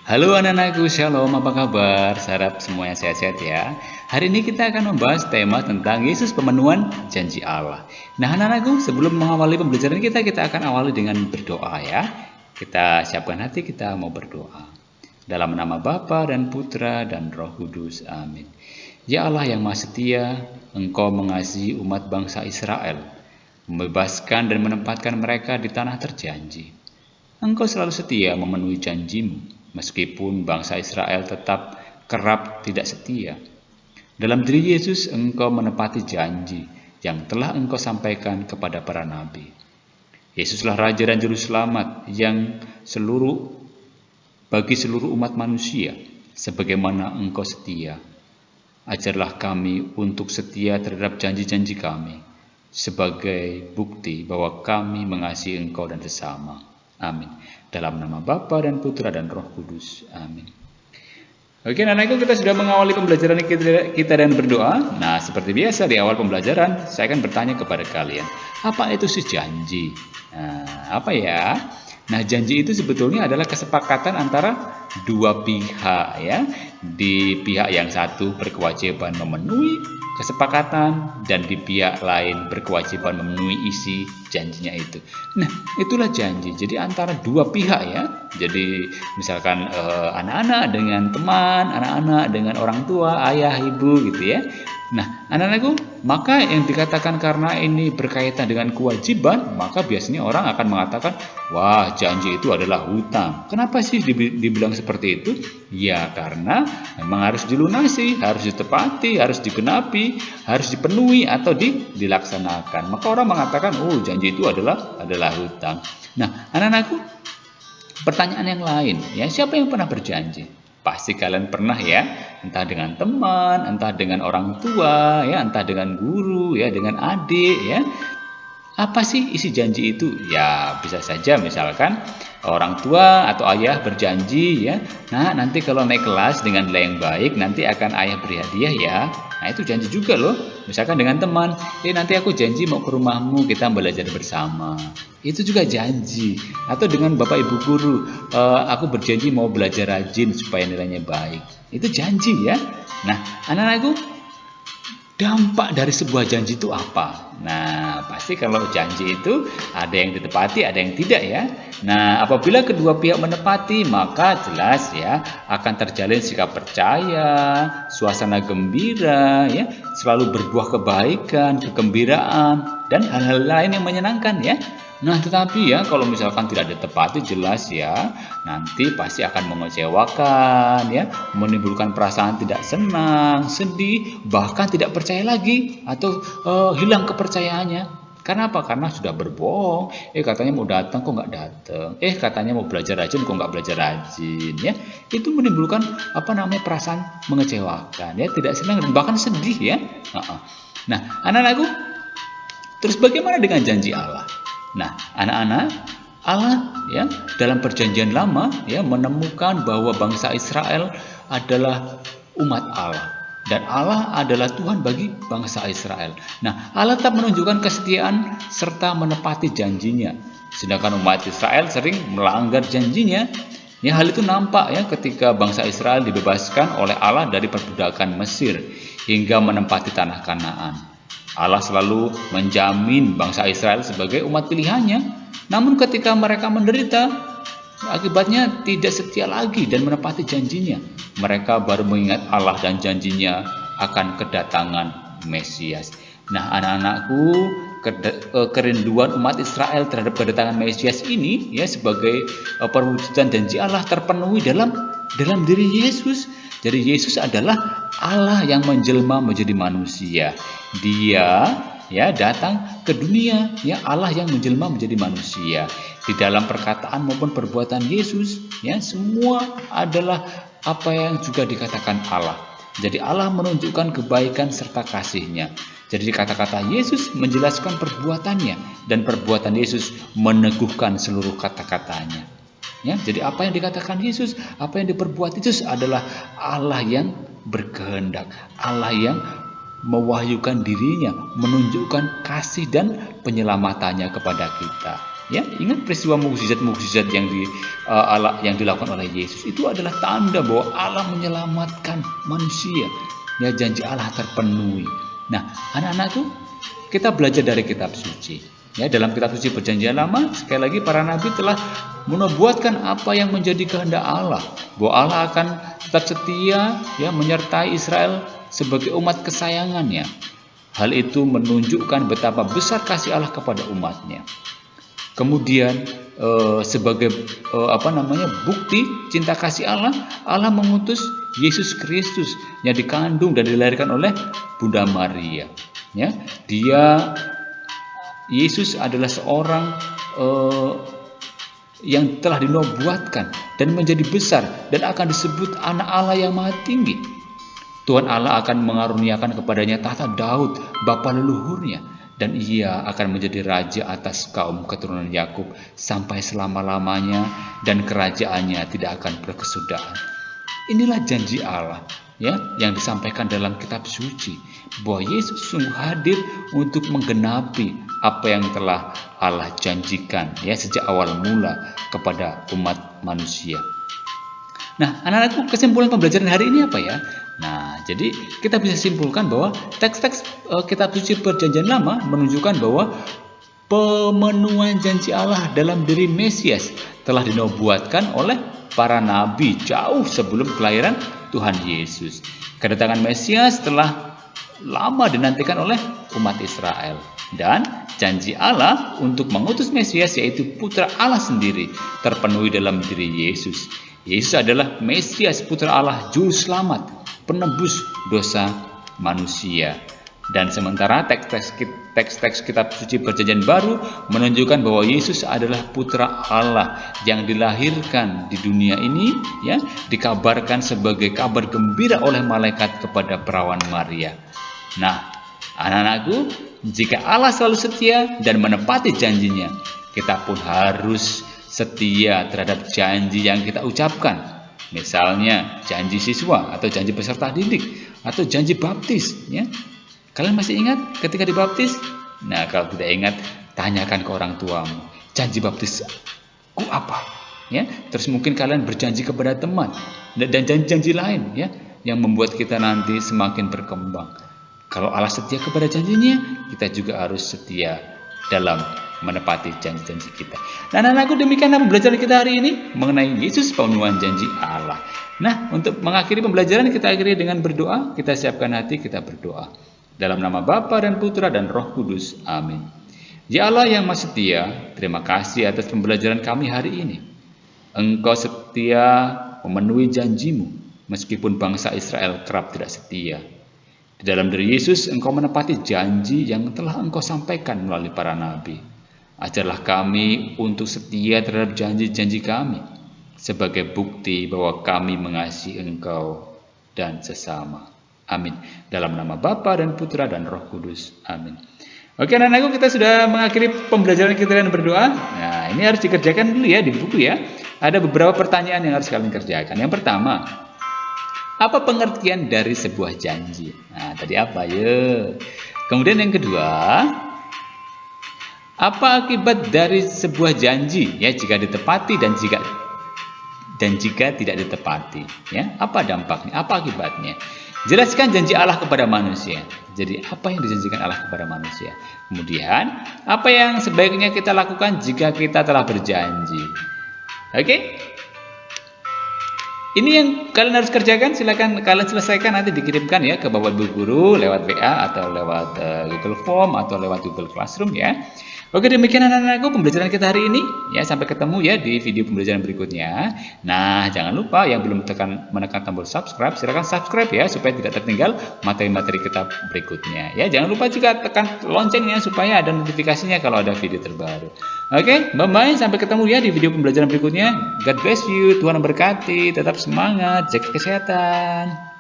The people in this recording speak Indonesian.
Halo anak-anakku, shalom, apa kabar? Harap semuanya sehat-sehat ya. Hari ini kita akan membahas tema tentang Yesus pemenuhan janji Allah. Nah anak-anakku, sebelum mengawali pembelajaran kita akan awali dengan berdoa ya. Kita siapkan hati, kita mau berdoa. Dalam nama Bapa dan Putra dan Roh Kudus, amin. Ya Allah yang Maha Setia, Engkau mengasihi umat bangsa Israel, membebaskan dan menempatkan mereka di tanah terjanji. Engkau selalu setia memenuhi janjimu, meskipun bangsa Israel tetap kerap tidak setia. Dalam diri Yesus, Engkau menepati janji yang telah Engkau sampaikan kepada para nabi. Yesuslah Raja dan Juru Selamat yang bagi seluruh umat manusia, sebagaimana Engkau setia. Ajarlah kami untuk setia terhadap janji-janji kami, sebagai bukti bahwa kami mengasihi Engkau dan sesama. Amin. Dalam nama Bapa dan Putra dan Roh Kudus. Amin. Oke, anak-anakku, kita sudah mengawali pembelajaran kita dan berdoa. Nah, seperti biasa di awal pembelajaran, saya akan bertanya kepada kalian, apa itu si janji? Nah, apa ya? Nah, janji itu sebetulnya adalah kesepakatan antara dua pihak ya. Di pihak yang satu berkewajiban memenuhi kesepakatan dan di pihak lain berkewajiban memenuhi isi janjinya itu. Nah, itulah janji. Jadi antara dua pihak ya. Jadi misalkan anak-anak dengan teman, anak-anak dengan orang tua, ayah, ibu gitu ya. Nah, anak-anakku, maka yang dikatakan karena ini berkaitan dengan kewajiban, maka biasanya orang akan mengatakan, wah, janji itu adalah hutang. Kenapa sih dibilang seperti itu? Ya, karena memang harus dilunasi, harus ditepati, harus digenapi, harus dipenuhi atau dilaksanakan. Maka orang mengatakan, oh, janji itu adalah hutang. Nah, anak-anakku, pertanyaan yang lain, ya, siapa yang pernah berjanji? Pasti kalian pernah ya, entah dengan teman, entah dengan orang tua, ya, entah dengan guru, ya, dengan adik, ya. Apa sih isi janji itu? Ya, bisa saja misalkan orang tua atau ayah berjanji ya, nah nanti kalau naik kelas dengan nilai yang baik, nanti akan ayah beri hadiah ya. Nah, itu janji juga loh. Misalkan dengan teman, nanti aku janji mau ke rumahmu, kita belajar bersama. Itu juga janji. Atau dengan bapak ibu guru, aku berjanji mau belajar rajin supaya nilainya baik. Itu janji ya. Nah, anak-anakku, dampak dari sebuah janji itu apa? Nah, pasti kalau janji itu ada yang ditepati, ada yang tidak ya. Nah, apabila kedua pihak menepati, maka jelas ya akan terjalin sikap percaya, suasana gembira ya, selalu berbuah kebaikan, kegembiraan dan hal-hal lain yang menyenangkan ya. Nah, tetapi ya kalau misalkan tidak ditepati, jelas ya nanti pasti akan mengecewakan ya, menimbulkan perasaan tidak senang, sedih, bahkan tidak percaya lagi atau hilang kepercayaannya. Karena apa? Karena sudah berbohong. Katanya mau datang kok nggak datang. Katanya mau belajar rajin kok nggak belajar rajin ya. Itu menimbulkan perasaan mengecewakan ya, tidak senang dan bahkan sedih ya. Nah, anak-anakku, terus bagaimana dengan janji Allah? Nah, anak-anak, Allah ya dalam perjanjian lama ya menemukan bahwa bangsa Israel adalah umat Allah dan Allah adalah Tuhan bagi bangsa Israel. Nah, Allah tetap menunjukkan kesetiaan serta menepati janjinya. Sedangkan umat Israel sering melanggar janjinya. Ya, hal itu nampak ya ketika bangsa Israel dibebaskan oleh Allah dari perbudakan Mesir hingga menempati tanah Kanaan. Allah selalu menjamin bangsa Israel sebagai umat pilihannya. Namun ketika mereka menderita, akibatnya tidak setia lagi dan menepati janjinya. Mereka baru mengingat Allah dan janjinya akan kedatangan Mesias. Nah, anak-anakku, kerinduan umat Israel terhadap kedatangan Mesias ini ya sebagai perwujudan janji Allah terpenuhi dalam diri Yesus. Jadi Yesus adalah Allah yang menjelma menjadi manusia. Dia ya datang ke dunia, ya Allah yang menjelma menjadi manusia. Di dalam perkataan maupun perbuatan Yesus, ya semua adalah apa yang juga dikatakan Allah. Jadi Allah menunjukkan kebaikan serta kasih-Nya. Jadi kata-kata Yesus menjelaskan perbuatannya dan perbuatan Yesus meneguhkan seluruh kata-katanya. Ya, jadi apa yang dikatakan Yesus, apa yang diperbuat Yesus adalah Allah yang berkehendak, Allah yang mewahyukan dirinya, menunjukkan kasih dan penyelamatannya kepada kita. Ya, ingat peristiwa mukjizat-mukjizat yang dilakukan oleh Yesus itu adalah tanda bahwa Allah menyelamatkan manusia. Ya, janji Allah terpenuhi. Nah, anak-anakku, kita belajar dari kitab suci. Ya, dalam kitab suci Perjanjian Lama, sekali lagi para nabi telah menubuatkan apa yang menjadi kehendak Allah, bahwa Allah akan tetap setia, ya, menyertai Israel sebagai umat kesayangannya. Hal itu menunjukkan betapa besar kasih Allah kepada umatnya. Kemudian sebagai bukti cinta kasih Allah, Allah mengutus Yesus Kristus yang dikandung dan dilahirkan oleh Bunda Maria. Ya, Yesus adalah seorang yang telah dinubuatkan dan menjadi besar dan akan disebut anak Allah yang maha tinggi. Tuhan Allah akan mengaruniakan kepadanya tahta Daud, bapa leluhurnya, dan ia akan menjadi raja atas kaum keturunan Yakub sampai selama-lamanya, dan kerajaannya tidak akan berkesudahan. Inilah janji Allah, ya, yang disampaikan dalam kitab suci, bahwa Yesus sungguh hadir untuk menggenapi apa yang telah Allah janjikan, ya, sejak awal mula kepada umat manusia. Nah, anak-anakku, kesimpulan pembelajaran hari ini apa ya? Nah, jadi kita bisa simpulkan bahwa teks-teks kitab suci Perjanjian Lama menunjukkan bahwa pemenuhan janji Allah dalam diri Mesias telah dinubuatkan oleh para nabi jauh sebelum kelahiran Tuhan Yesus. Kedatangan Mesias telah lama dinantikan oleh umat Israel, dan janji Allah untuk mengutus Mesias, yaitu Putra Allah sendiri, terpenuhi dalam diri Yesus. Yesus adalah Mesias, Putra Allah, Juru Selamat, penebus dosa manusia. Dan sementara teks-teks kitab suci Perjanjian Baru menunjukkan bahwa Yesus adalah Putra Allah yang dilahirkan di dunia ini, ya, dikabarkan sebagai kabar gembira oleh malaikat kepada perawan Maria. Nah, anak-anakku, jika Allah selalu setia dan menepati janjinya, kita pun harus setia terhadap janji yang kita ucapkan. Misalnya janji siswa atau janji peserta didik atau janji baptis, ya. Kalian masih ingat ketika dibaptis? Nah, kalau tidak ingat, tanyakan ke orang tuamu, janji baptisku apa? Ya, terus mungkin kalian berjanji kepada teman dan janji-janji lain, ya, yang membuat kita nanti semakin berkembang. Kalau Allah setia kepada janjinya, kita juga harus setia dalam menepati janji-janji kita. Nah, anak-anakku, demikianlah pembelajaran kita hari ini mengenai Yesus, pemenuhan janji Allah. Nah, untuk mengakhiri pembelajaran, kita akhiri dengan berdoa. Kita siapkan hati, kita berdoa. Dalam nama Bapa dan Putra dan Roh Kudus. Amin. Ya Allah yang Maha Setia, terima kasih atas pembelajaran kami hari ini. Engkau setia memenuhi janjimu, meskipun bangsa Israel kerap tidak setia. Di dalam diri Yesus, Engkau menepati janji yang telah Engkau sampaikan melalui para nabi. Ajarlah kami untuk setia terhadap janji-janji kami, sebagai bukti bahwa kami mengasihi Engkau dan sesama. Amin. Dalam nama Bapa dan Putra dan Roh Kudus. Amin. Oke, anak-anakku, kita sudah mengakhiri pembelajaran kita dengan berdoa. Nah, ini harus dikerjakan dulu ya di buku ya. Ada beberapa pertanyaan yang harus kalian kerjakan. Yang pertama, apa pengertian dari sebuah janji? Nah, tadi apa ya? Kemudian yang kedua, apa akibat dari sebuah janji, ya, jika ditepati dan jika tidak ditepati, ya? Apa dampaknya? Apa akibatnya? Jelaskan janji Allah kepada manusia. Jadi, apa yang dijanjikan Allah kepada manusia? Kemudian, apa yang sebaiknya kita lakukan jika kita telah berjanji? Oke? Ini yang kalian harus kerjakan. Silakan kalian selesaikan, nanti dikirimkan ya ke Bapak Ibu Guru lewat WA atau lewat Google Form atau lewat Google Classroom ya. Oke, demikian anak-anakku pembelajaran kita hari ini ya. Sampai ketemu ya di video pembelajaran berikutnya. Nah, jangan lupa yang belum menekan tombol subscribe, silakan subscribe ya supaya tidak tertinggal materi-materi kita berikutnya. Ya, jangan lupa juga tekan loncengnya supaya ada notifikasinya kalau ada video terbaru. Oke, bye-bye, sampai ketemu ya di video pembelajaran berikutnya. God bless you, Tuhan memberkati, tetap semangat, jaga kesehatan.